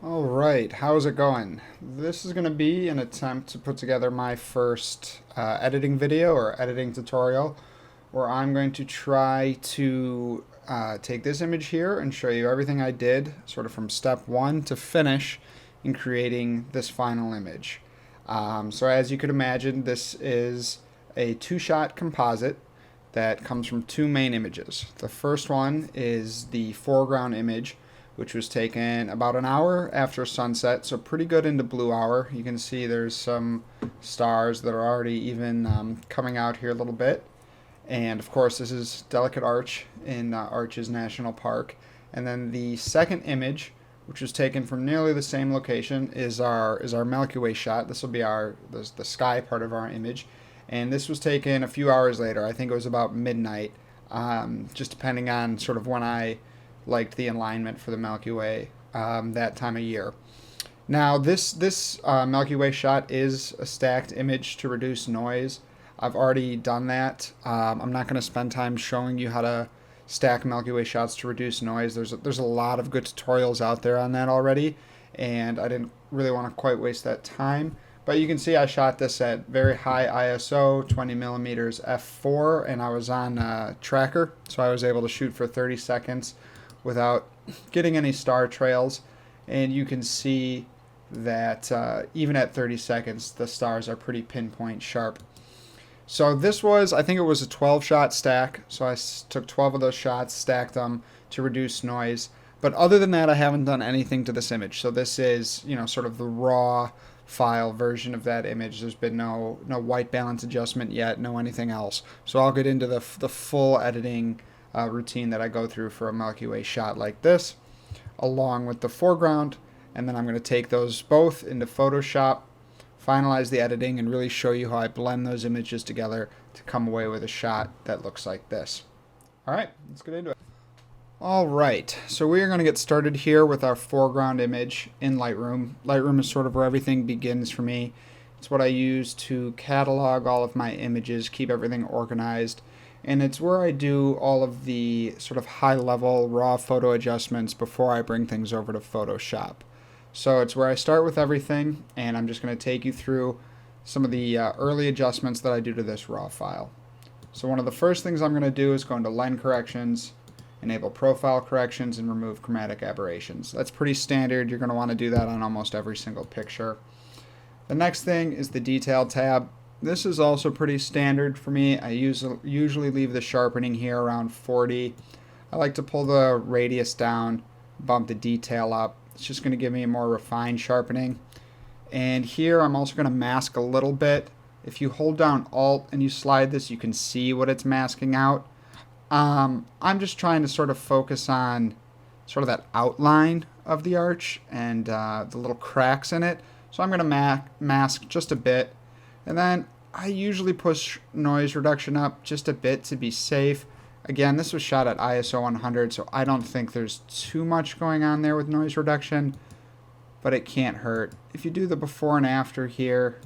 All right, how's it going? This is going to be an attempt to put together my first editing video or editing tutorial where I'm going to try to take this image here and show you everything I did sort of from step one to finish in creating this final image. So as you could imagine, this is a two-shot composite that comes from two main images. The first one is the foreground image, which was taken about an hour after sunset, so pretty good into blue hour. You can see there's some stars that are already even coming out here a little bit. And of course, this is Delicate Arch in Arches National Park. And then the second image, which was taken from nearly the same location, is our Milky Way shot. This will be the sky part of our image. And this was taken a few hours later. I think it was about midnight, just depending on sort of when I liked the alignment for the Milky Way that time of year. Now this Milky Way shot is a stacked image to reduce noise. I've already done that. I'm not going to spend time showing you how to stack Milky Way shots to reduce noise. There's a lot of good tutorials out there on that already, and I didn't really want to quite waste that time. But you can see I shot this at very high ISO, 20 millimeters f4, and I was on a tracker, so I was able to shoot for 30 seconds without getting any star trails. And you can see that even at 30 seconds, the stars are pretty pinpoint sharp. So this was, I think it was a 12-shot stack. So I took 12 of those shots, stacked them to reduce noise. But other than that, I haven't done anything to this image. So this is, sort of the raw file version of that image. There's been no white balance adjustment yet, no anything else. So I'll get into the full editing routine that I go through for a Milky Way shot like this, along with the foreground, and then I'm going to take those both into Photoshop, finalize the editing, and really show you how I blend those images together to come away with a shot that looks like this. Alright, let's get into it. Alright, so we are going to get started here with our foreground image in Lightroom. Lightroom is sort of where everything begins for me. It's what I use to catalog all of my images, keep everything organized, and it's where I do all of the sort of high-level raw photo adjustments before I bring things over to Photoshop. So it's where I start with everything, and I'm just going to take you through some of the early adjustments that I do to this raw file. So one of the first things I'm going to do is go into Line Corrections, enable Profile Corrections, and remove Chromatic Aberrations. That's pretty standard. You're going to want to do that on almost every single picture. The next thing is the Detail tab. This is also pretty standard for me. I usually leave the sharpening here around 40. I like to pull the radius down, bump the detail up. It's just going to give me a more refined sharpening. And here I'm also going to mask a little bit. If you hold down Alt and you slide this, you can see what it's masking out. I'm just trying to sort of focus on sort of that outline of the arch and the little cracks in it. So I'm going to mask just a bit. And then I usually push noise reduction up just a bit to be safe. Again, this was shot at ISO 100, so I don't think there's too much going on there with noise reduction, but it can't hurt. If you do the before and after here,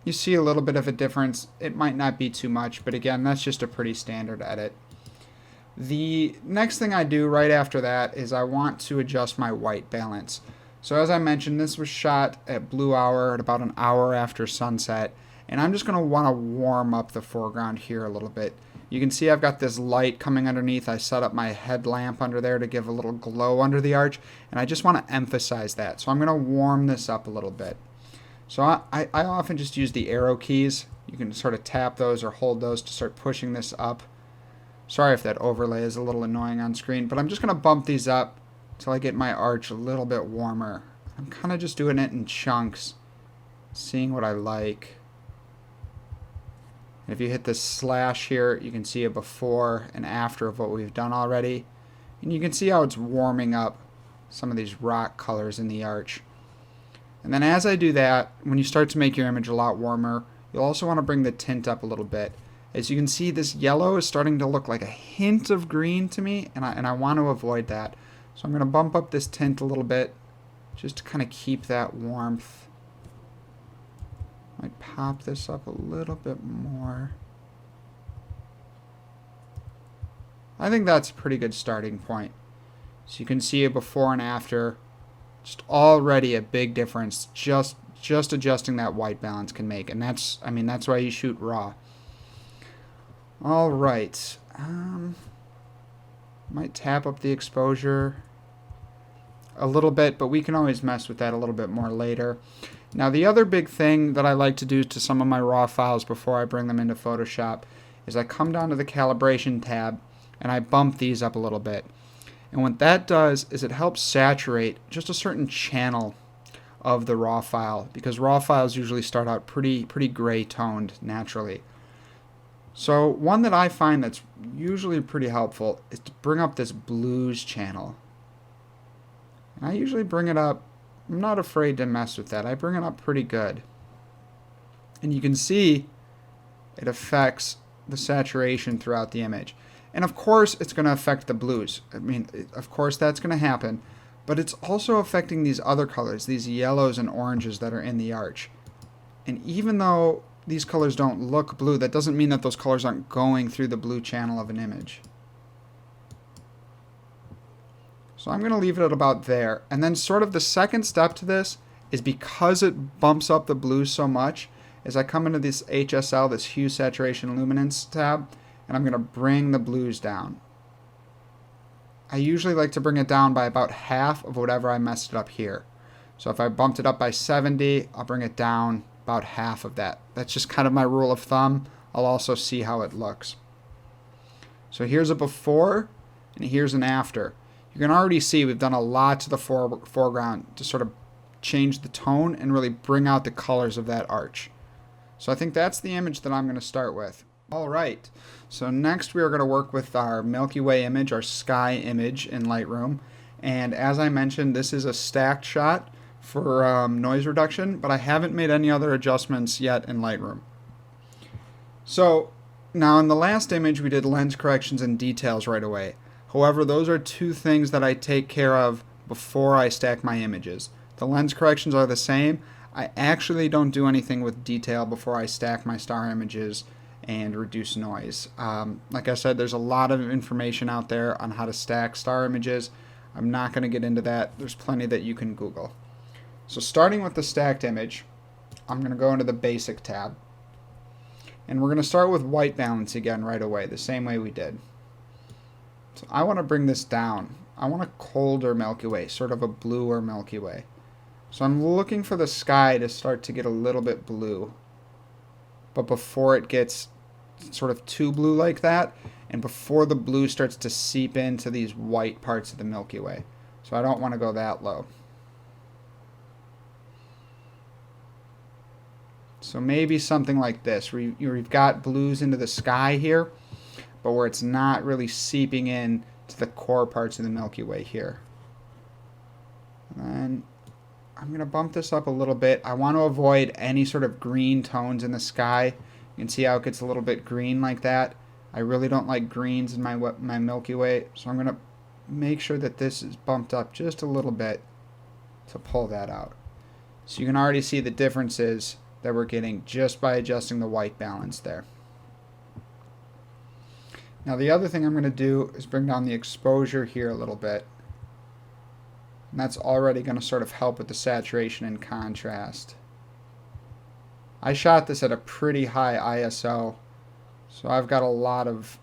you see a little bit of a difference. It might not be too much, but again, that's just a pretty standard edit. The next thing I do right after that is I want to adjust my white balance. So as I mentioned, this was shot at blue hour at about an hour after sunset, and I'm just going to want to warm up the foreground here a little bit. You can see I've got this light coming underneath. I set up my headlamp under there to give a little glow under the arch, and I just want to emphasize that. So I'm going to warm this up a little bit. So I often just use the arrow keys. You can sort of tap those or hold those to start pushing this up. Sorry if that overlay is a little annoying on screen, but I'm just going to bump these up until I get my arch a little bit warmer. I'm kind of just doing it in chunks, seeing what I like. And if you hit this slash here, you can see a before and after of what we've done already. And you can see how it's warming up some of these rock colors in the arch. And then as I do that, when you start to make your image a lot warmer, you'll also want to bring the tint up a little bit. As you can see, this yellow is starting to look like a hint of green to me, and I want to avoid that. So I'm going to bump up this tint a little bit just to kind of keep that warmth. Might pop this up a little bit more. I think that's a pretty good starting point. So you can see a before and after. Just already a big difference. Just adjusting that white balance can make. And that's, I mean, that's why you shoot raw. All right. Might tap up the exposure a little bit, but we can always mess with that a little bit more later. Now, the other big thing that I like to do to some of my raw files before I bring them into Photoshop is I come down to the calibration tab and I bump these up a little bit. And what that does is it helps saturate just a certain channel of the raw file, because raw files usually start out pretty gray toned naturally. So one that I find that's usually pretty helpful is to bring up this blues channel. And I usually bring it up, I'm not afraid to mess with that. I bring it up pretty good. And you can see it affects the saturation throughout the image. And of course it's going to affect the blues. I mean, of course that's going to happen. But it's also affecting these other colors, these yellows and oranges that are in the arch. And even though these colors don't look blue, that doesn't mean that those colors aren't going through the blue channel of an image. So I'm going to leave it at about there. And then sort of the second step to this is, because it bumps up the blues so much, is I come into this HSL, this Hue, Saturation, Luminance tab, and I'm going to bring the blues down. I usually like to bring it down by about half of whatever I messed it up here. So if I bumped it up by 70, I'll bring it down about half of that. That's just kind of my rule of thumb. I'll also see how it looks. So here's a before and here's an after. You can already see we've done a lot to the foreground to sort of change the tone and really bring out the colors of that arch. So I think that's the image that I'm going to start with. All right, so next we are going to work with our Milky Way image, our sky image in Lightroom. And as I mentioned, this is a stacked shot for noise reduction, but I haven't made any other adjustments yet in Lightroom. So now in the last image we did lens corrections and details right away. However, those are two things that I take care of before I stack my images. The lens corrections are the same. I actually don't do anything with detail before I stack my star images and reduce noise. Like I said, there's a lot of information out there on how to stack star images. I'm not going to get into that. There's plenty that you can Google. So starting with the stacked image, I'm going to go into the Basic tab. And we're going to start with white balance again right away, the same way we did. So I want to bring this down. I want a colder Milky Way, sort of a bluer Milky Way. So I'm looking for the sky to start to get a little bit blue. But before it gets sort of too blue like that, and before the blue starts to seep into these white parts of the Milky Way. So I don't want to go that low. So maybe something like this, where you've got blues into the sky here, but where it's not really seeping in to the core parts of the Milky Way here. And then I'm going to bump this up a little bit. I want to avoid any sort of green tones in the sky. You can see how it gets a little bit green like that. I really don't like greens in my Milky Way, so I'm going to make sure that this is bumped up just a little bit to pull that out. So you can already see the differences that we're getting just by adjusting the white balance there. Now the other thing I'm going to do is bring down the exposure here a little bit. And that's already going to sort of help with the saturation and contrast. I shot this at a pretty high ISO, so I've got a lot of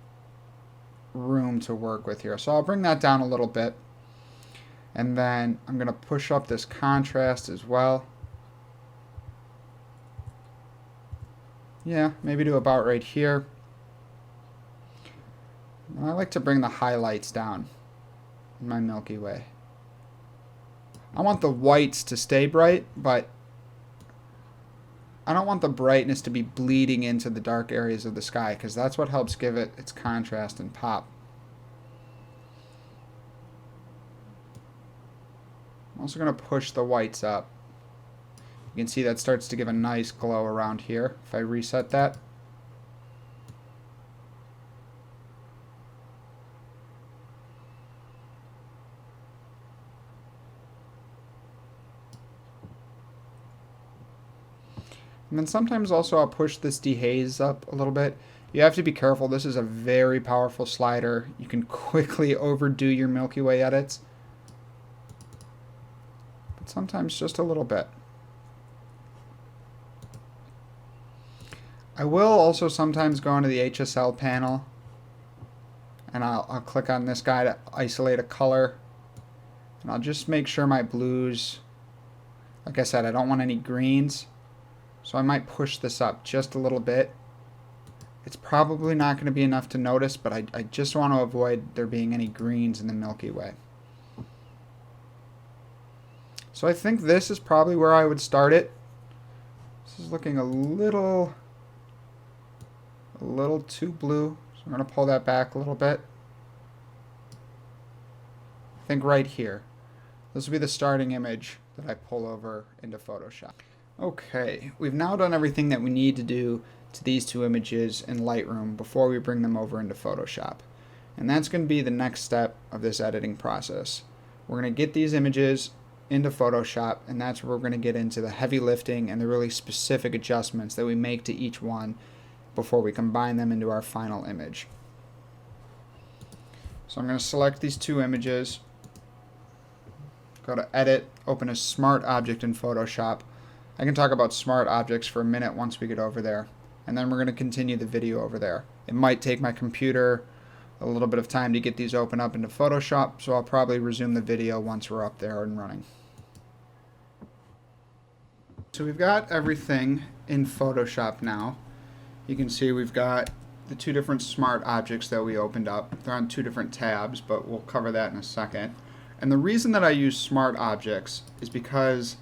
room to work with here. So I'll bring that down a little bit. And then I'm going to push up this contrast as well. Yeah, maybe to about right here. And I like to bring the highlights down in my Milky Way. I want the whites to stay bright, but I don't want the brightness to be bleeding into the dark areas of the sky, because that's what helps give it its contrast and pop. I'm also going to push the whites up. You can see that starts to give a nice glow around here if I reset that. And then sometimes also I'll push this dehaze up a little bit. You have to be careful. This is a very powerful slider. You can quickly overdo your Milky Way edits. sometimes just a little bit. I will also sometimes go into the HSL panel, and I'll click on this guy to isolate a color, and I'll just make sure my blues, like I said, I don't want any greens, so I might push this up just a little bit. It's probably not going to be enough to notice, but I just want to avoid there being any greens in the Milky Way. So I think this is probably where I would start it. This is looking a little too blue, so I'm going to pull that back a little bit. I think right here. This will be the starting image that I pull over into Photoshop. Okay, we've now done everything that we need to do to these two images in Lightroom before we bring them over into Photoshop. And that's going to be the next step of this editing process. We're going to get these images into Photoshop, and that's where we're going to get into the heavy lifting and the really specific adjustments that we make to each one before we combine them into our final image. So I'm going to select these two images, go to Edit, open a Smart Object in Photoshop. I can talk about smart objects for a minute once we get over there, and then we're going to continue the video over there. It might take my computer a little bit of time to get these open up into Photoshop, so I'll probably resume the video once we're up there and running. So we've got everything in Photoshop now. You can see we've got the two different smart objects that we opened up. They're on two different tabs, but we'll cover that in a second. And the reason that I use smart objects is because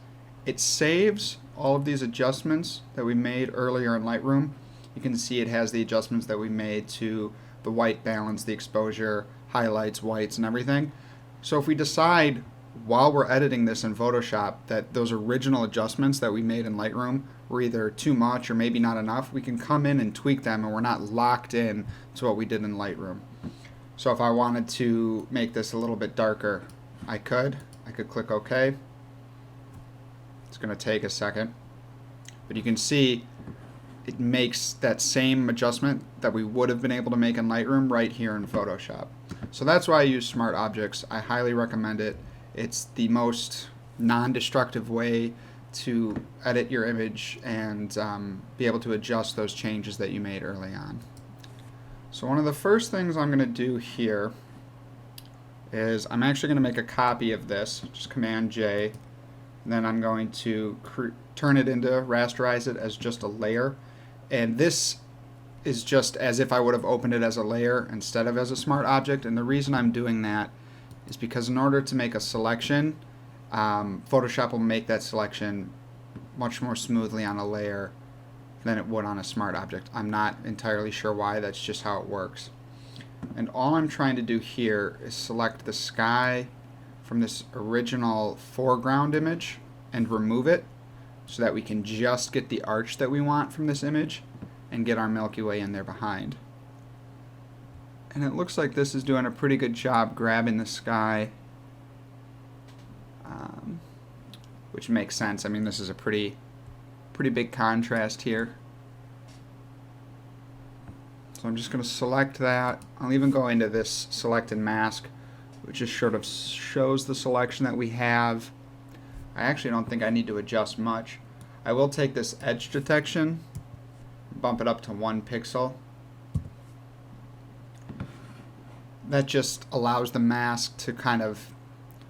it saves all of these adjustments that we made earlier in Lightroom. You can see it has the adjustments that we made to the white balance, the exposure, highlights, whites, and everything. So if we decide while we're editing this in Photoshop that those original adjustments that we made in Lightroom were either too much or maybe not enough, we can come in and tweak them, and we're not locked in to what we did in Lightroom. So if I wanted to make this a little bit darker, I could click OK. It's going to take a second, but you can see it makes that same adjustment that we would have been able to make in Lightroom right here in Photoshop. So that's why I use smart objects. I highly recommend it. It's the most non-destructive way to edit your image and be able to adjust those changes that you made early on. So one of the first things I'm going to do here is I'm actually going to make a copy of this, just Command J. And then I'm going to turn it into, rasterize it as just a layer. And this is just as if I would have opened it as a layer instead of as a smart object. And the reason I'm doing that is because in order to make a selection, Photoshop will make that selection much more smoothly on a layer than it would on a smart object. I'm not entirely sure why, that's just how it works. And all I'm trying to do here is select the sky from this original foreground image and remove it so that we can just get the arch that we want from this image and get our Milky Way in there behind. And it looks like this is doing a pretty good job grabbing the sky, which makes sense. I mean, this is a pretty big contrast here. So I'm just going to select that. I'll even go into this select and mask, which just sort of shows the selection that we have. I actually don't think I need to adjust much. I will take this edge detection, bump it up to 1 pixel. That just allows the mask to kind of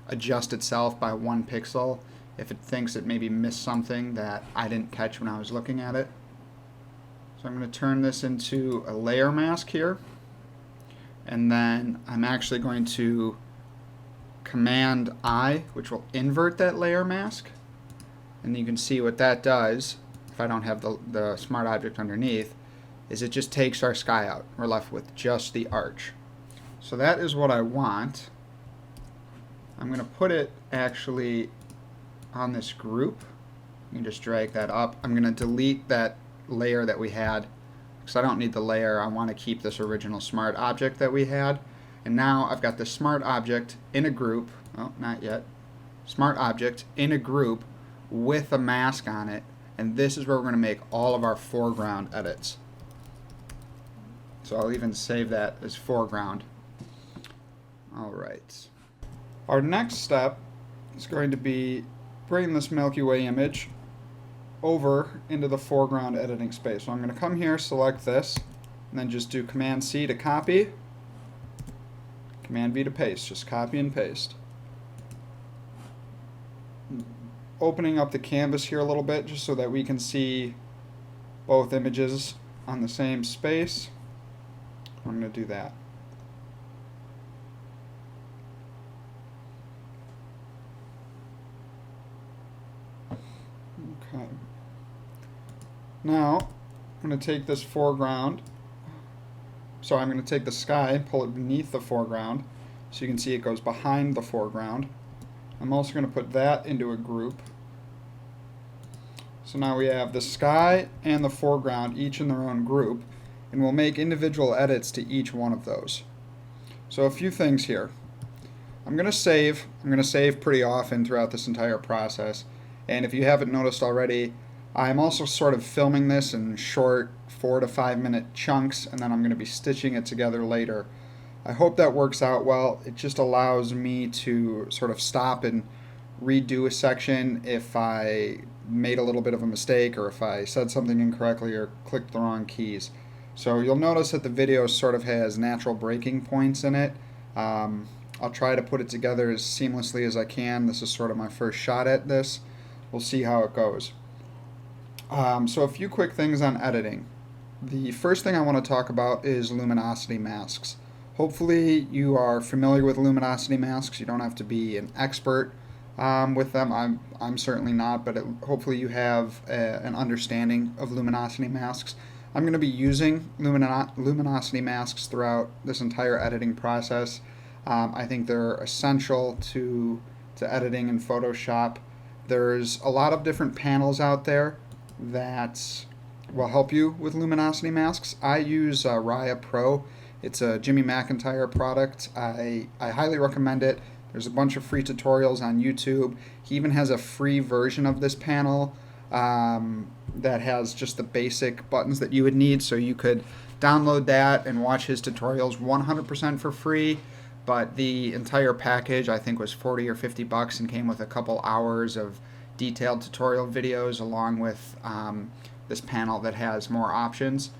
adjust itself by 1 pixel if it thinks it maybe missed something that I didn't catch when I was looking at it. So I'm going to turn this into a layer mask here, and then I'm actually going to Command I, which will invert that layer mask, and you can see what that does if I don't have the smart object underneath, is it just takes our sky out. We're left with just the arch. So that is what I want. I'm going to put it actually on this group. You can just drag that up. I'm going to delete that layer that we had because I don't need the layer. I want to keep this original smart object that we had. And now I've got the smart object in a group. Oh, not yet. Smart object in a group with a mask on it. And this is where we're going to make all of our foreground edits. So I'll even save that as foreground. All right. Our next step is going to be bring this Milky Way image over into the foreground editing space. So I'm going to come here, select this, and then just do Command C to copy, Command V to paste. Just copy and paste. Opening up the canvas here a little bit just so that we can see both images on the same space. I'm going to do that. Okay. Now, I'm going to take this foreground. So I'm going to take the sky, pull it beneath the foreground, so you can see it goes behind the foreground. I'm also going to put that into a group. So now we have the sky and the foreground each in their own group, and we'll make individual edits to each one of those. So a few things here. I'm going to save pretty often throughout this entire process, and if you haven't noticed already, I'm also sort of filming this in short 4 to 5 minute chunks, and then I'm going to be stitching it together later. I hope that works out well. It just allows me to sort of stop and redo a section if I made a little bit of a mistake, or if I said something incorrectly or clicked the wrong keys. So you'll notice that the video sort of has natural breaking points in it. I'll try to put it together as seamlessly as I can. This is sort of my first shot at this. We'll see how it goes. So a few quick things on editing. The first thing I want to talk about is luminosity masks. Hopefully you are familiar with luminosity masks. You don't have to be an expert with them. I'm certainly not, but hopefully you have an understanding of luminosity masks. I'm going to be using luminosity masks throughout this entire editing process. I think they're essential to editing in Photoshop. There's a lot of different panels out there that will help you with luminosity masks. I use Raya Pro. It's a Jimmy McIntyre product. I highly recommend it. There's a bunch of free tutorials on YouTube. He even has a free version of this panel that has just the basic buttons that you would need, so you could download that and watch his tutorials 100% for free. But the entire package, I think, was 40 or 50 bucks and came with a couple hours of detailed tutorial videos along with this panel that has more options.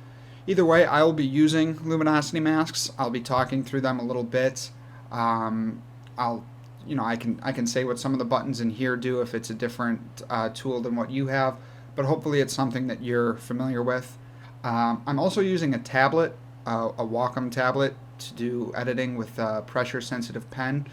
Either way, I will be using luminosity masks. I'll be talking through them a little bit. I can say what some of the buttons in here do if it's a different tool than what you have, but hopefully it's something that you're familiar with. I'm also using a tablet, a Wacom tablet, to do editing with a pressure-sensitive pen.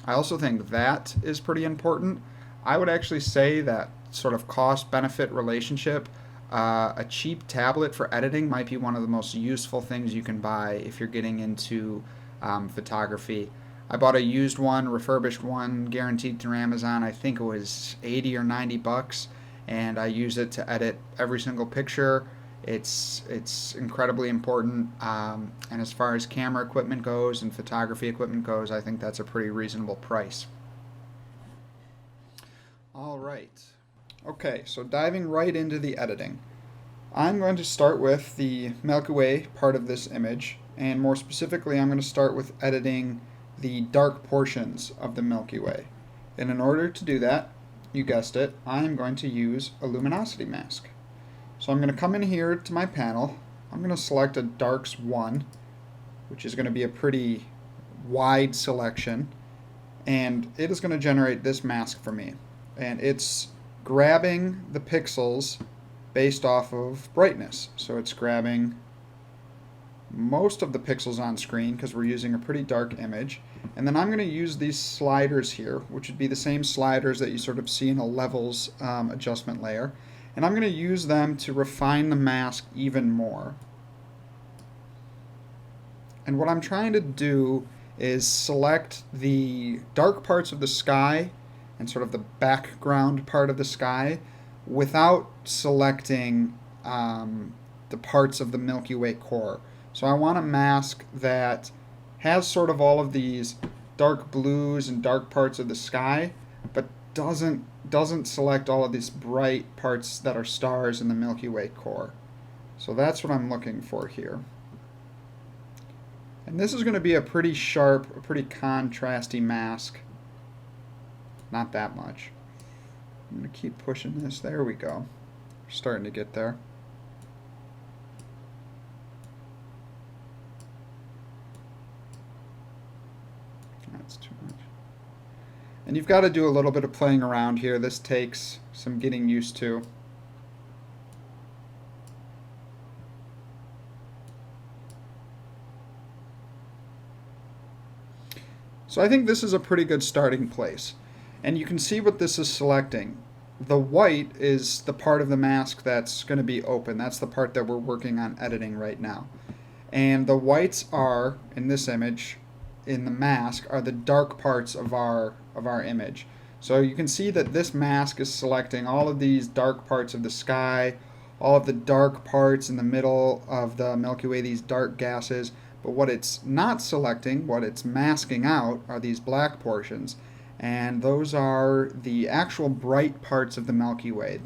I also think that is pretty important. I would actually say that sort of cost-benefit relationship, a cheap tablet for editing might be one of the most useful things you can buy if you're getting into photography. I bought a used one, refurbished one, guaranteed through Amazon. I think it was 80 or 90 bucks, and I use it to edit every single picture. It's incredibly important, and as far as camera equipment goes and photography equipment goes, I think that's a pretty reasonable price. All right. Okay, so diving right into the editing. I'm going to start with the Milky Way part of this image, and more specifically, I'm going to start with editing the dark portions of the Milky Way. And in order to do that, you guessed it, I'm going to use a luminosity mask. So I'm going to come in here to my panel. I'm going to select a Darks 1, which is going to be a pretty wide selection, and it is going to generate this mask for me. And it's grabbing the pixels based off of brightness. So it's grabbing most of the pixels on screen because we're using a pretty dark image. And then I'm going to use these sliders here, which would be the same sliders that you sort of see in a levels adjustment layer. And I'm going to use them to refine the mask even more. And what I'm trying to do is select the dark parts of the sky and sort of the background part of the sky without selecting the parts of the Milky Way core. So I want a mask that has sort of all of these dark blues and dark parts of the sky, but doesn't select all of these bright parts that are stars in the Milky Way core. So that's what I'm looking for here. And this is going to be a pretty sharp, a pretty contrasty mask. Not that much. I'm going to keep pushing this. There we go. We're starting to get there. That's too much. And you've got to do a little bit of playing around here. This takes some getting used to. So I think this is a pretty good starting place. And you can see what this is selecting. The white is the part of the mask that's going to be open. That's the part that we're working on editing right now. And the whites are, in this image, in the mask, are the dark parts of our image. So you can see that this mask is selecting all of these dark parts of the sky, all of the dark parts in the middle of the Milky Way, these dark gases. But what it's not selecting, what it's masking out, are these black portions. And those are the actual bright parts of the Milky Way,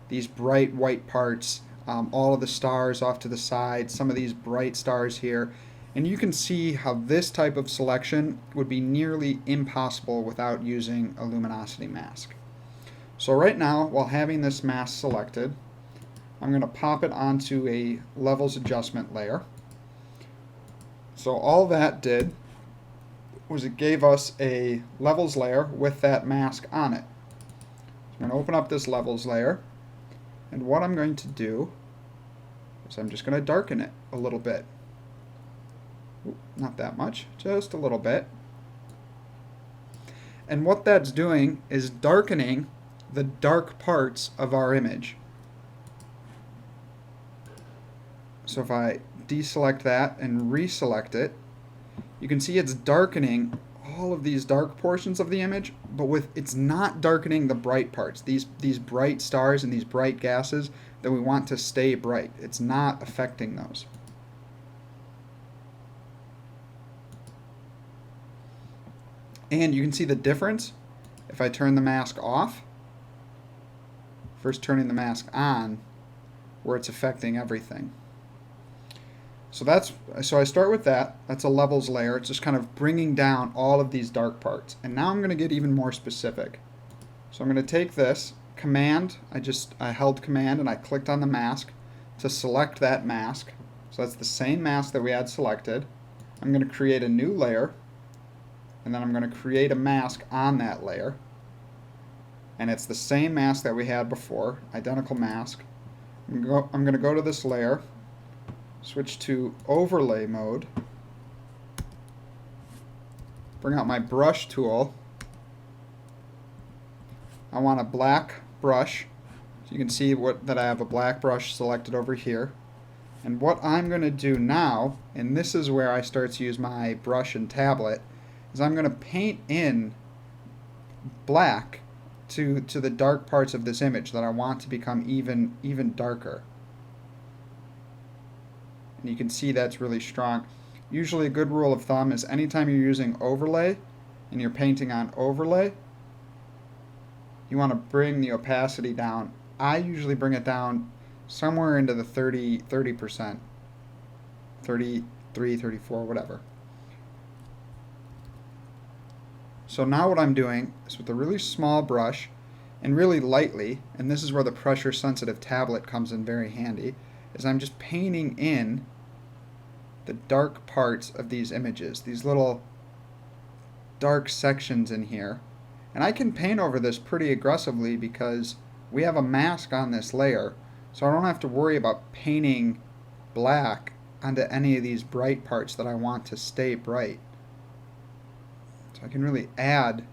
these bright white parts, all of the stars off to the side, some of these bright stars here. And you can see how this type of selection would be nearly impossible without using a luminosity mask. So right now, while having this mask selected, I'm going to pop it onto a levels adjustment layer. So all that did was it gave us a levels layer with that mask on it. So I'm going to open up this levels layer, and what I'm going to do is I'm just going to darken it a little bit. Ooh, not that much, just a little bit. And what that's doing is darkening the dark parts of our image. So if I deselect that and reselect it, you can see it's darkening all of these dark portions of the image, but it's not darkening the bright parts, these bright stars and these bright gases that we want to stay bright. It's not affecting those. And you can see the difference if I turn the mask off, first turning the mask on, where it's affecting everything. So I start with that. That's a levels layer. It's just kind of bringing down all of these dark parts. And now I'm going to get even more specific. So I'm going to take this command. I held command and I clicked on the mask to select that mask. So that's the same mask that we had selected. I'm going to create a new layer, and then I'm going to create a mask on that layer. And it's the same mask that we had before, identical mask. I'm going to go to this layer, switch to overlay mode, bring out my brush tool. I want a black brush, so you can see that I have a black brush selected over here. And what I'm going to do now, and this is where I start to use my brush and tablet, is I'm going to paint in black to the dark parts of this image that I want to become even darker. And you can see that's really strong. Usually a good rule of thumb is anytime you're using overlay and you're painting on overlay, you want to bring the opacity down. I usually bring it down somewhere into the 30%, 33, 34, whatever. So now what I'm doing is with a really small brush and really lightly, and this is where the pressure sensitive tablet comes in very handy, is I'm just painting in the dark parts of these images, these little dark sections in here. And I can paint over this pretty aggressively because we have a mask on this layer, so I don't have to worry about painting black onto any of these bright parts that I want to stay bright. So I can really add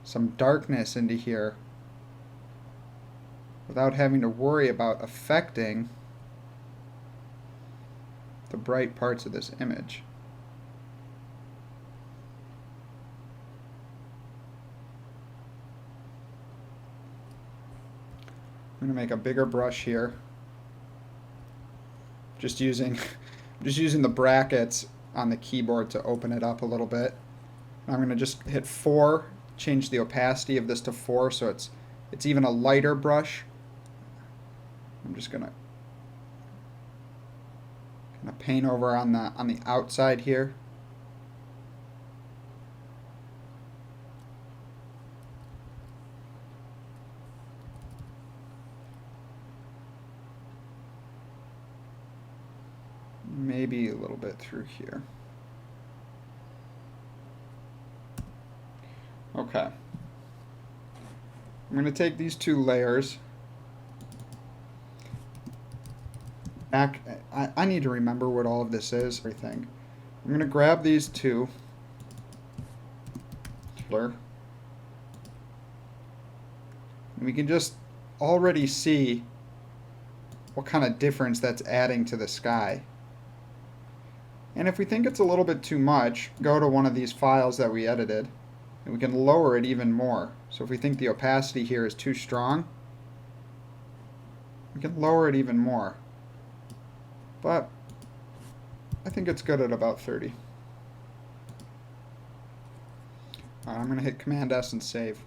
some darkness into here without having to worry about affecting the bright parts of this image. I'm going to make a bigger brush here, just using the brackets on the keyboard to open it up a little bit. I'm going to just hit 4, change the opacity of this to 4 so it's even a lighter brush. I'm just going to paint over on the outside here. maybe a little bit through here. Okay. I'm going to take these two layers back. I need to remember what all of this is. Everything. I'm going to grab these two. And we can just already see what kind of difference that's adding to the sky. And if we think it's a little bit too much, go to one of these files that we edited, and we can lower it even more. So if we think the opacity here is too strong, we can lower it even more. But I think it's good at about 30. Alright, I'm going to hit Command S and save.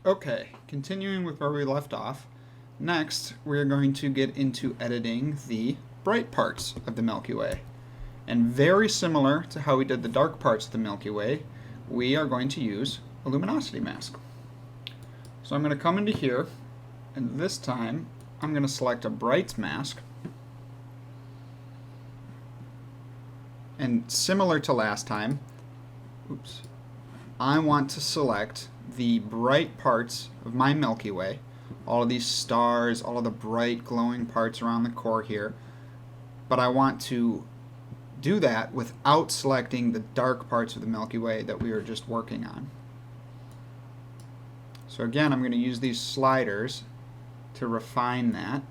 Okay, continuing with where we left off. Next, we're going to get into editing the bright parts of the Milky Way. And very similar to how we did the dark parts of the Milky Way, we are going to use a luminosity mask. So I'm going to come into here, and this time I'm going to select a bright mask. And similar to last time, I want to select the bright parts of my Milky Way, all of these stars, all of the bright glowing parts around the core here, but I want to do that without selecting the dark parts of the Milky Way that we were just working on. So again, I'm going to use these sliders to refine that.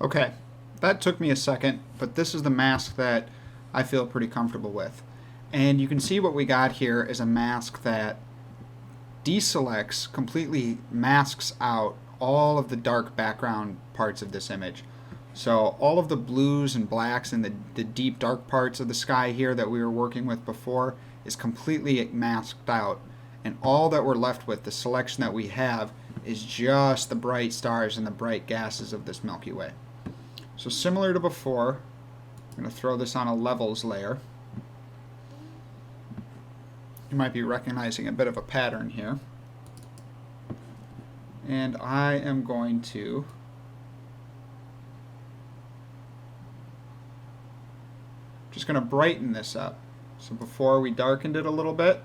Okay, that took me a second, but this is the mask that I feel pretty comfortable with. And you can see what we got here is a mask that deselects, completely masks out all of the dark background parts of this image. So all of the blues and blacks and the deep dark parts of the sky here that we were working with before is completely masked out. And all that we're left with, the selection that we have, is just the bright stars and the bright gases of this Milky Way. So similar to before, I'm going to throw this on a levels layer. You might be recognizing a bit of a pattern here. And I am going to just going to brighten this up. So before we darkened it a little bit.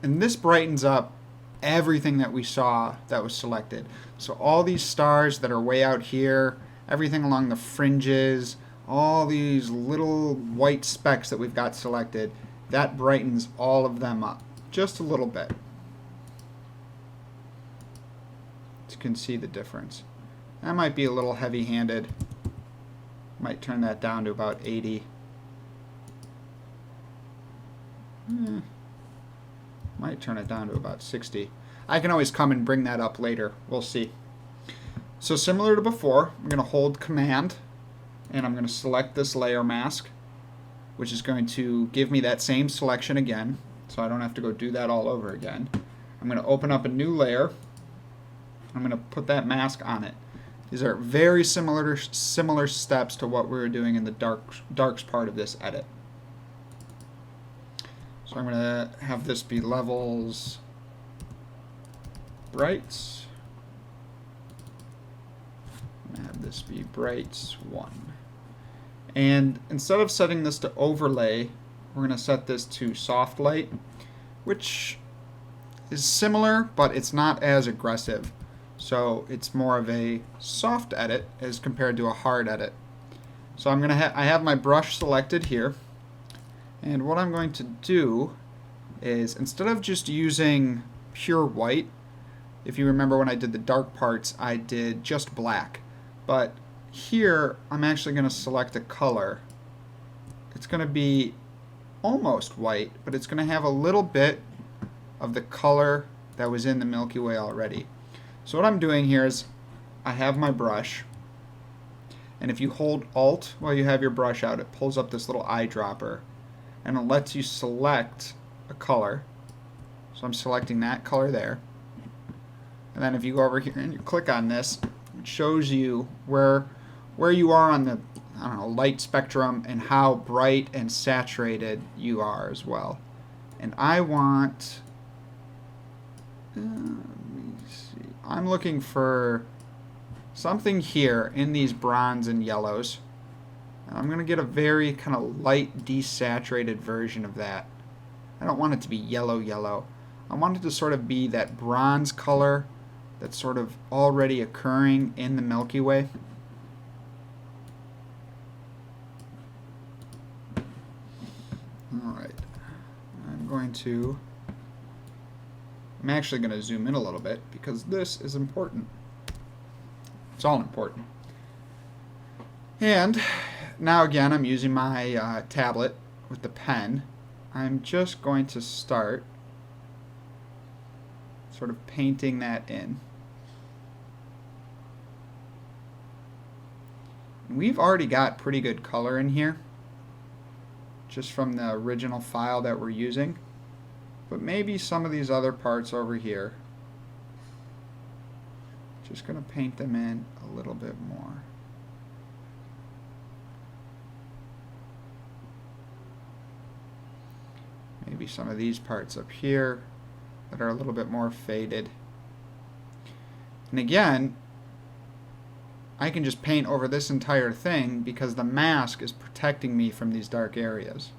And this brightens up everything that we saw that was selected. So all these stars that are way out here, everything along the fringes, all these little white specks that we've got selected, that brightens all of them up just a little bit. You can see the difference. That might be a little heavy-handed. Might turn that down to about 80. Might turn it down to about 60. I can always come and bring that up later. We'll see. So similar to before, I'm going to hold Command, and I'm going to select this layer mask, which is going to give me that same selection again, so I don't have to go do that all over again. I'm going to open up a new layer. I'm going to put that mask on it. These are very similar steps to what we were doing in the darks part of this edit. So I'm going to have this be levels brights. I'm going to have this be brights 1. And instead of setting this to overlay, we're going to set this to soft light, which is similar, but it's not as aggressive. So it's more of a soft edit as compared to a hard edit. So I'm going to I have my brush selected here. And what I'm going to do is, instead of just using pure white, if you remember when I did the dark parts, I did just black. But here, I'm actually going to select a color. It's going to be almost white, but it's going to have a little bit of the color that was in the Milky Way already. So what I'm doing here is, I have my brush, and if you hold Alt while you have your brush out, it pulls up this little eyedropper, and it lets you select a color. So I'm selecting that color there. And then if you go over here and you click on this, it shows you where you are on the, I don't know, light spectrum and how bright and saturated you are as well. And I want, let me see, I'm looking for something here in these bronze and yellows. And I'm going to get a very kind of light desaturated version of that. I don't want it to be yellow. I want it to sort of be that bronze color that's sort of already occurring in the Milky Way. Alright, I'm actually going to zoom in a little bit because this is important. It's all important. And now again, I'm using my tablet with the pen. I'm just going to start sort of painting that in. We've already got pretty good color in here, just from the original file that we're using. But maybe some of these other parts over here, just going to paint them in a little bit more. Maybe some of these parts up here that are a little bit more faded. And again, I can just paint over this entire thing because the mask is protecting me from these dark areas.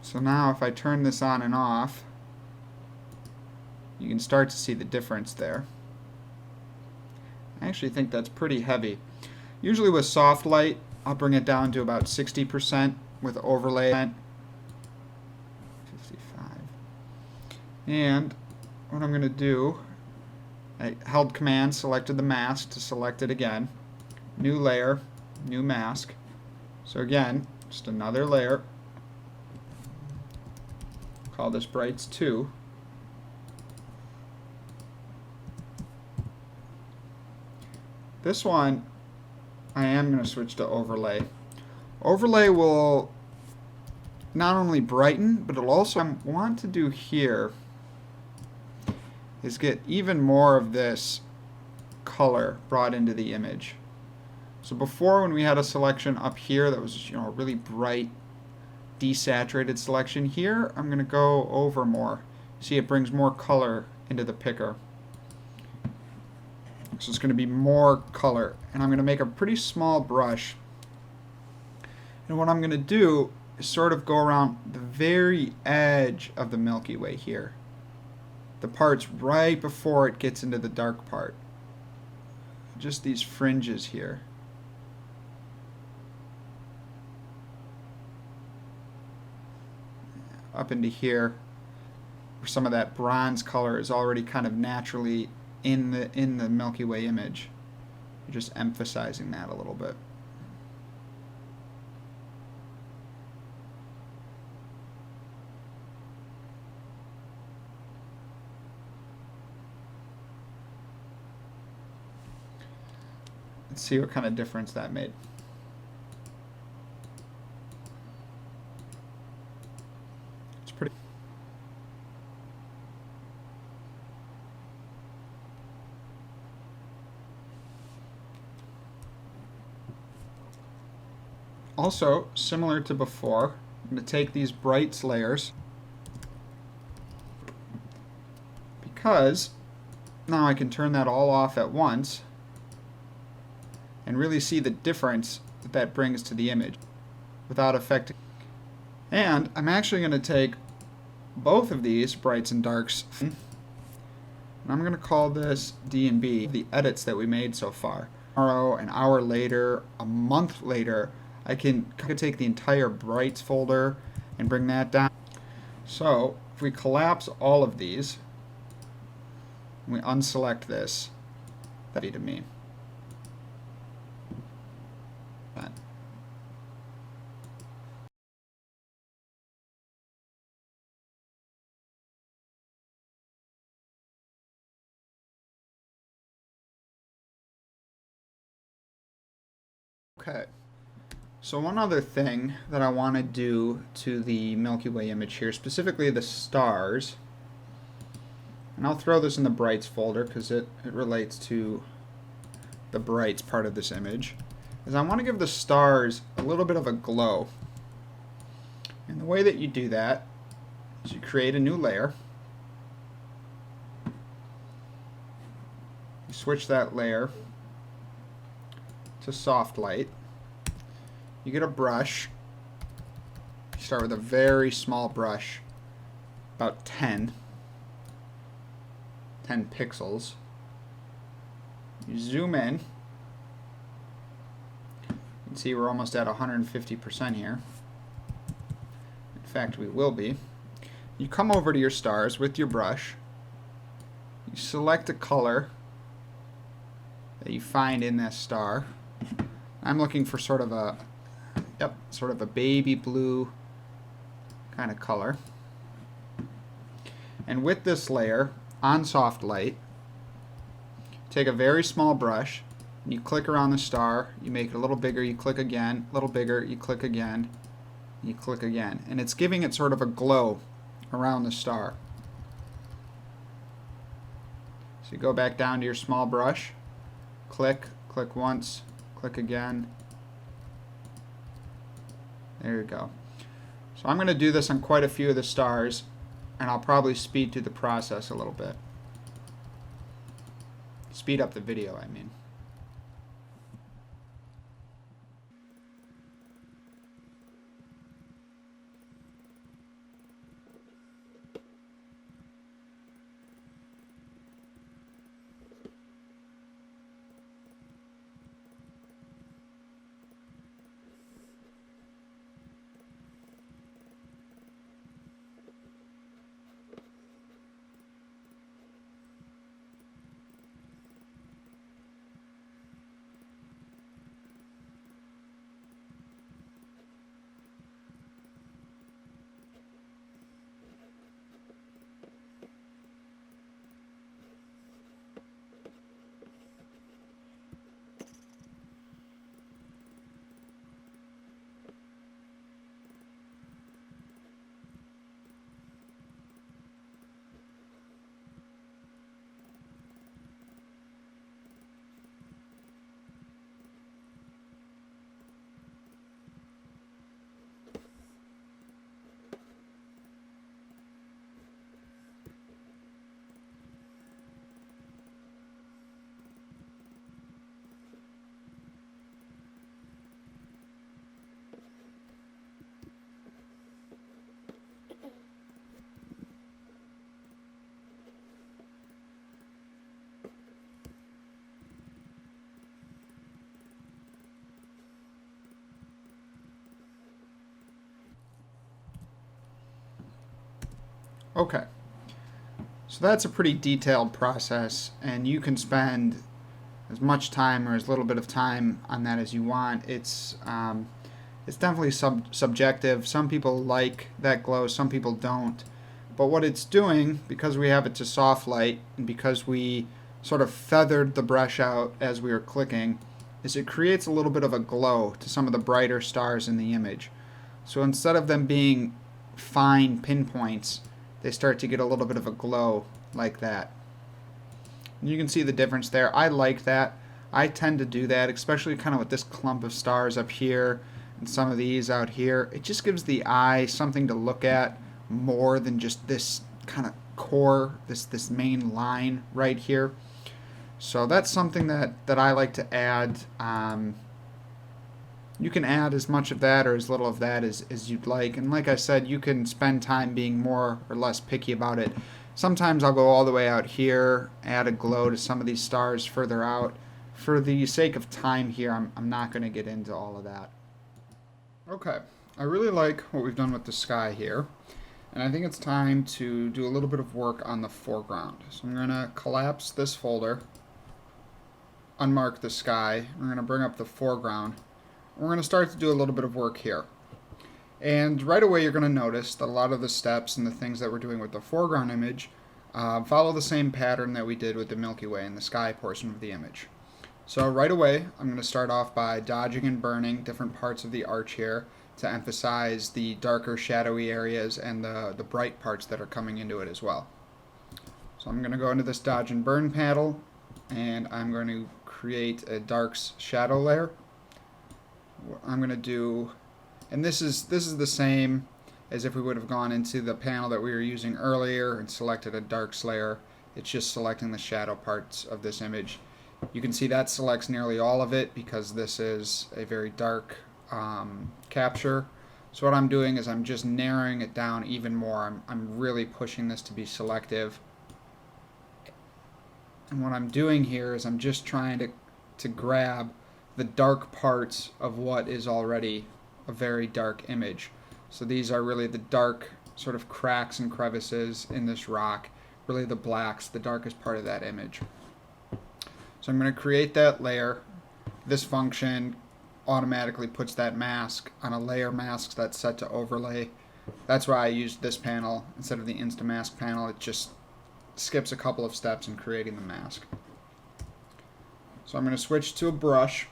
So now if I turn this on and off, you can start to see the difference there. I actually think that's pretty heavy. Usually with soft light, I'll bring it down to about 60%. With overlay, 55. And what I'm going to do, I held Command, selected the mask to select it again. New layer, new mask. So again, just another layer. Call this Brights 2. This one, I am going to switch to overlay. Overlay will not only brighten, but it'll also, what I want to do here is get even more of this color brought into the image. So before, when we had a selection up here that was, a really bright, desaturated selection, here I'm going to go over more. See, it brings more color into the picker. So it's going to be more color, and I'm going to make a pretty small brush. And what I'm going to do is sort of go around the very edge of the Milky Way here. The parts right before it gets into the dark part. Just these fringes here. Up into here, where some of that bronze color is already kind of naturally in the Milky Way image. Just emphasizing that a little bit. Let's see what kind of difference that made. It's pretty. Also, similar to before, I'm going to take these brights layers because now I can turn that all off at once and really see the difference that that brings to the image without affecting. And I'm actually going to take both of these brights and darks, and I'm going to call this D and B, the edits that we made so far. Tomorrow, an hour later, a month later, I could take the entire brights folder and bring that down. So if we collapse all of these, and we unselect this, that'd be to me. Okay, so one other thing that I want to do to the Milky Way image here, specifically the stars, and I'll throw this in the brights folder because it relates to the brights part of this image, is I want to give the stars a little bit of a glow. And the way that you do that is you create a new layer, you switch that layer to soft light. You get a brush. You start with a very small brush, about 10 pixels. You zoom in. You can see we're almost at 150% here. In fact, we will be. You come over to your stars with your brush. You select a color that you find in this star. I'm looking for sort of a baby blue kind of color. And with this layer on soft light, take a very small brush and you click around the star, you make it a little bigger, you click again, a little bigger, you click again, you click again. And it's giving it sort of a glow around the star. So you go back down to your small brush, click once, click again. There you go. So I'm going to do this on quite a few of the stars, and I'll probably speed through the process a little bit. Speed up the video, I mean. Okay, so that's a pretty detailed process, and you can spend as much time or as little bit of time on that as you want. It's definitely subjective. Some people like that glow, some people don't. But what it's doing, because we have it to soft light, and because we sort of feathered the brush out as we were clicking, is it creates a little bit of a glow to some of the brighter stars in the image. So instead of them being fine pinpoints, they start to get a little bit of a glow like that. And you can see the difference there. I like that. I tend to do that, especially kind of with this clump of stars up here and some of these out here. It just gives the eye something to look at more than just this kind of core, this main line right here. So that's something that I like to add. You can add as much of that or as little of that as you'd like. And like I said, you can spend time being more or less picky about it. Sometimes I'll go all the way out here, add a glow to some of these stars further out. For the sake of time here, I'm not going to get into all of that. Okay, I really like what we've done with the sky here. And I think it's time to do a little bit of work on the foreground. So I'm going to collapse this folder, unmark the sky. We're going to bring up the foreground. We're going to start to do a little bit of work here. And right away you're going to notice that a lot of the steps and the things that we're doing with the foreground image follow the same pattern that we did with the Milky Way and the sky portion of the image. So right away I'm going to start off by dodging and burning different parts of the arch here to emphasize the darker shadowy areas and the bright parts that are coming into it as well. So I'm going to go into this dodge and burn panel, and I'm going to create a darks shadow layer. What I'm going to do, and this is the same as if we would have gone into the panel that we were using earlier and selected a darks layer. It's just selecting the shadow parts of this image. You can see that selects nearly all of it because this is a very dark capture. So what I'm doing is I'm just narrowing it down even more. I'm really pushing this to be selective. And what I'm doing here is I'm just trying to grab the dark parts of what is already a very dark image. So these are really the dark sort of cracks and crevices in this rock, really the blacks, the darkest part of that image. So I'm going to create that layer. This function automatically puts that mask on a layer mask that's set to overlay. That's why I used this panel instead of the Instamask panel. It just skips a couple of steps in creating the mask. So I'm going to switch to a brush.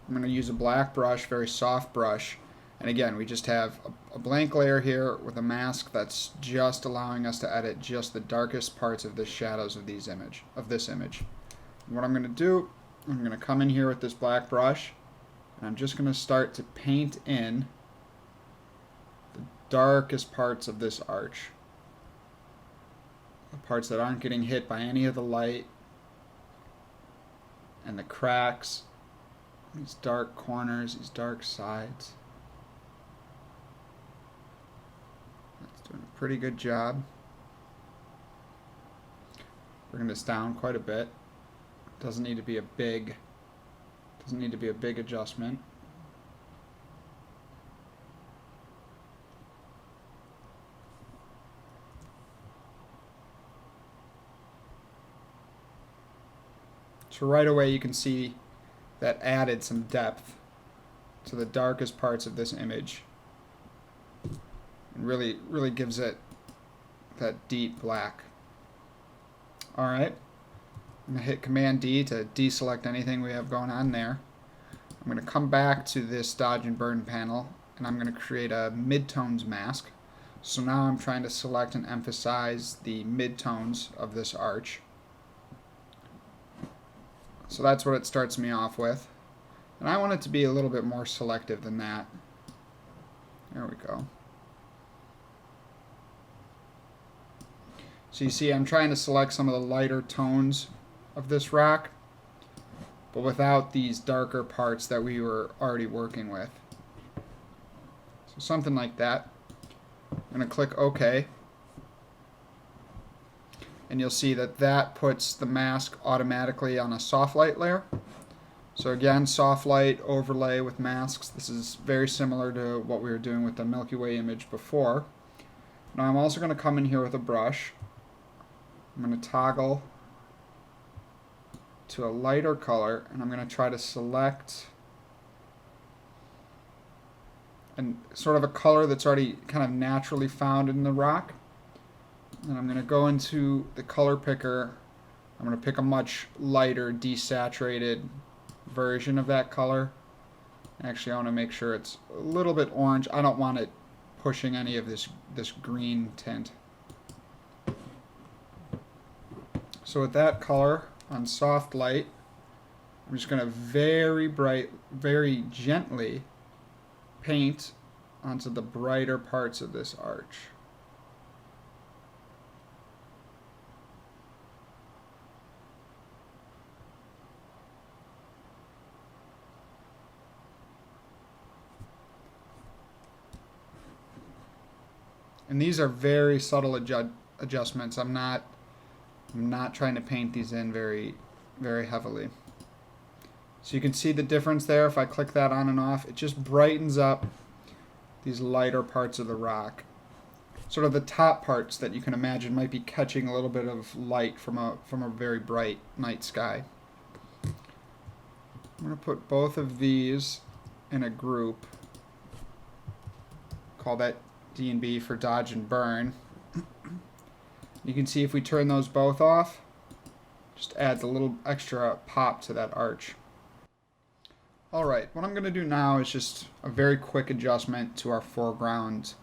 I'm going to use a black brush, very soft brush. And again, we just have a blank layer here with a mask that's just allowing us to edit just the darkest parts of the shadows of this image. And what I'm going to do, I'm going to come in here with this black brush, and I'm just going to start to paint in the darkest parts of this arch. The parts that aren't getting hit by any of the light, and the cracks, these dark corners, these dark sides. That's doing a pretty good job. Bring this down quite a bit. Doesn't need to be a big adjustment. So right away you can see that added some depth to the darkest parts of this image. And really gives it that deep black. Alright, I'm going to hit Command D to deselect anything we have going on there. I'm going to come back to this dodge and burn panel, and I'm going to create a midtones mask. So now I'm trying to select and emphasize the midtones of this arch. So that's what it starts me off with. And I want it to be a little bit more selective than that. There we go. So you see I'm trying to select some of the lighter tones of this rock, but without these darker parts that we were already working with. So something like that. I'm going to click OK. And you'll see that that puts the mask automatically on a soft light layer. So again, soft light overlay with masks. This is very similar to what we were doing with the Milky Way image before. Now I'm also going to come in here with a brush. I'm going to toggle to a lighter color, and I'm going to try to select and sort of a color that's already kind of naturally found in the rock. And I'm going to go into the color picker. I'm going to pick a much lighter, desaturated version of that color. Actually, I want to make sure it's a little bit orange. I don't want it pushing any of this green tint. So with that color on soft light, I'm just going to very gently paint onto the brighter parts of this arch. And these are very subtle adjustments. I'm not trying to paint these in very heavily. So you can see the difference there. If I click that on and off, it just brightens up these lighter parts of the rock. Sort of the top parts that you can imagine might be catching a little bit of light from a very bright night sky. I'm going to put both of these in a group. Call that D&B for dodge and burn. You can see if we turn those both off, just adds a little extra pop to that arch. Alright, what I'm going to do now is just a very quick adjustment to our foreground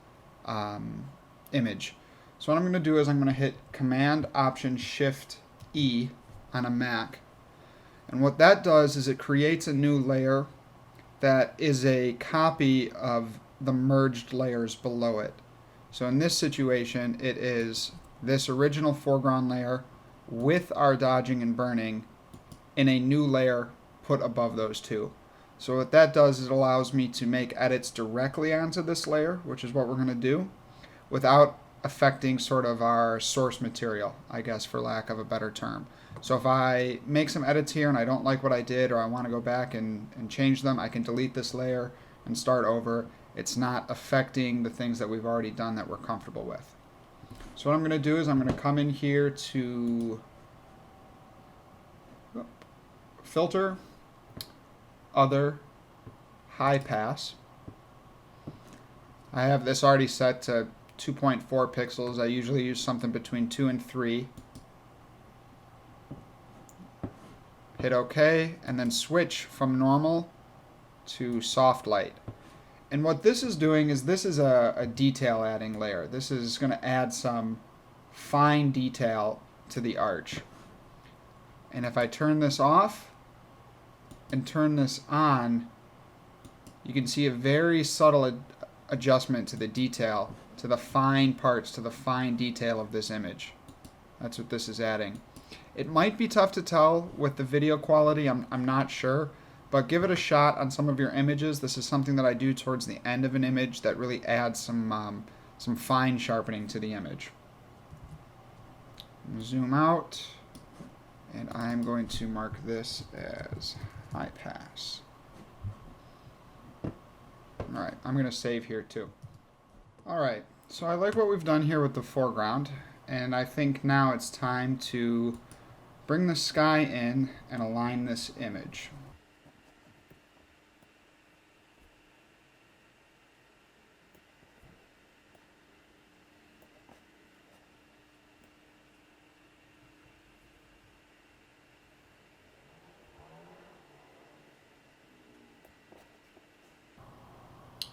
image. So what I'm going to do is I'm going to hit Command Option Shift E on a Mac. And what that does is it creates a new layer that is a copy of the merged layers below it. So in this situation, it is this original foreground layer with our dodging and burning in a new layer put above those two. So what that does is it allows me to make edits directly onto this layer, which is what we're going to do, without affecting sort of our source material, I guess, for lack of a better term. So if I make some edits here and I don't like what I did, or I want to go back and change them, I can delete this layer and start over. It's not affecting the things that we've already done that we're comfortable with. So what I'm going to do is I'm going to come in here to Filter, Other, High Pass. I have this already set to 2.4 pixels. I usually use something between 2 and 3. Hit OK, and then switch from normal to soft light. And what this is doing is this is a detail adding layer. This is going to add some fine detail to the arch. And if I turn this off and turn this on, you can see a very subtle adjustment to the detail, to the fine parts, to the fine detail of this image. That's what this is adding. It might be tough to tell with the video quality, I'm not sure. But give it a shot on some of your images. This is something that I do towards the end of an image that really adds some fine sharpening to the image. Zoom out, and I'm going to mark this as high pass. Alright, I'm going to save here too. Alright, so I like what we've done here with the foreground, and I think now it's time to bring the sky in and align this image.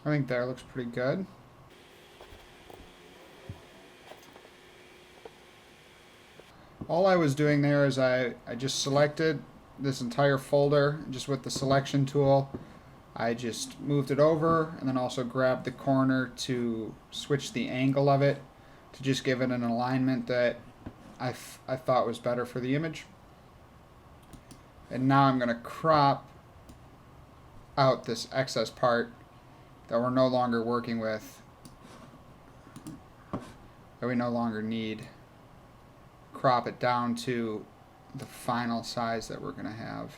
I think there looks pretty good. All I was doing there is I just selected this entire folder just with the selection tool. I just moved it over and then also grabbed the corner to switch the angle of it to just give it an alignment that I thought was better for the image. And now I'm going to crop out this excess part that we're no longer working with, that we no longer need. Crop it down to the final size that we're going to have.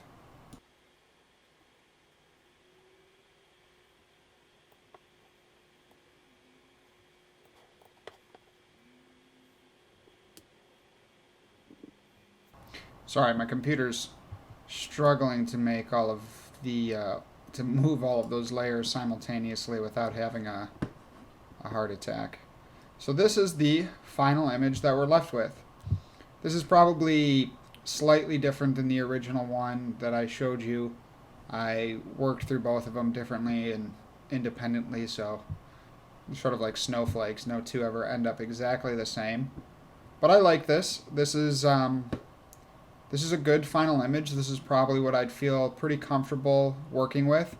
Sorry, my computer's struggling to make all of the to move all of those layers simultaneously without having a heart attack. So this is the final image that we're left with. This is probably slightly different than the original one that I showed you. I worked through both of them differently and independently, so sort of like snowflakes. No two ever end up exactly the same. But I like this. This is a good final image. This is probably what I'd feel pretty comfortable working with.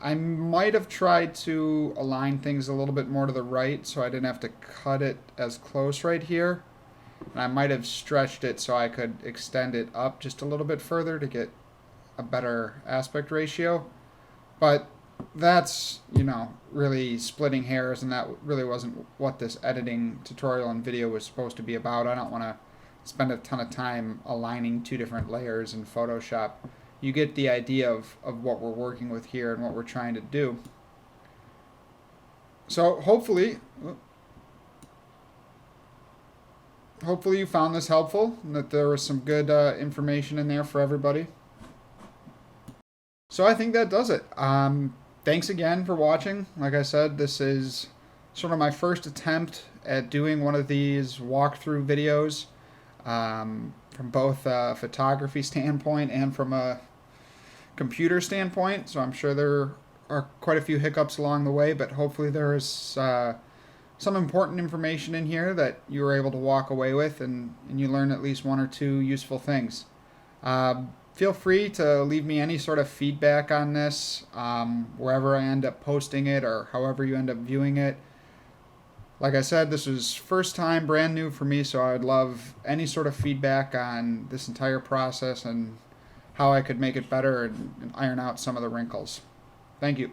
I might have tried to align things a little bit more to the right so I didn't have to cut it as close right here. And I might have stretched it so I could extend it up just a little bit further to get a better aspect ratio. But that's, you know, really splitting hairs, and that really wasn't what this editing tutorial and video was supposed to be about. I don't want to spend a ton of time aligning two different layers in Photoshop. You get the idea of what we're working with here and what we're trying to do. So hopefully you found this helpful and that there was some good information in there for everybody. So I think that does it. Thanks again for watching. Like I said, this is sort of my first attempt at doing one of these walkthrough videos from both a photography standpoint and from a computer standpoint. So I'm sure there are quite a few hiccups along the way, but hopefully there is some important information in here that you were able to walk away with and you learn at least one or two useful things. Feel free to leave me any sort of feedback on this wherever I end up posting it or however you end up viewing it. Like I said, this was first time, brand new for me, so I'd love any sort of feedback on this entire process and how I could make it better and iron out some of the wrinkles. Thank you.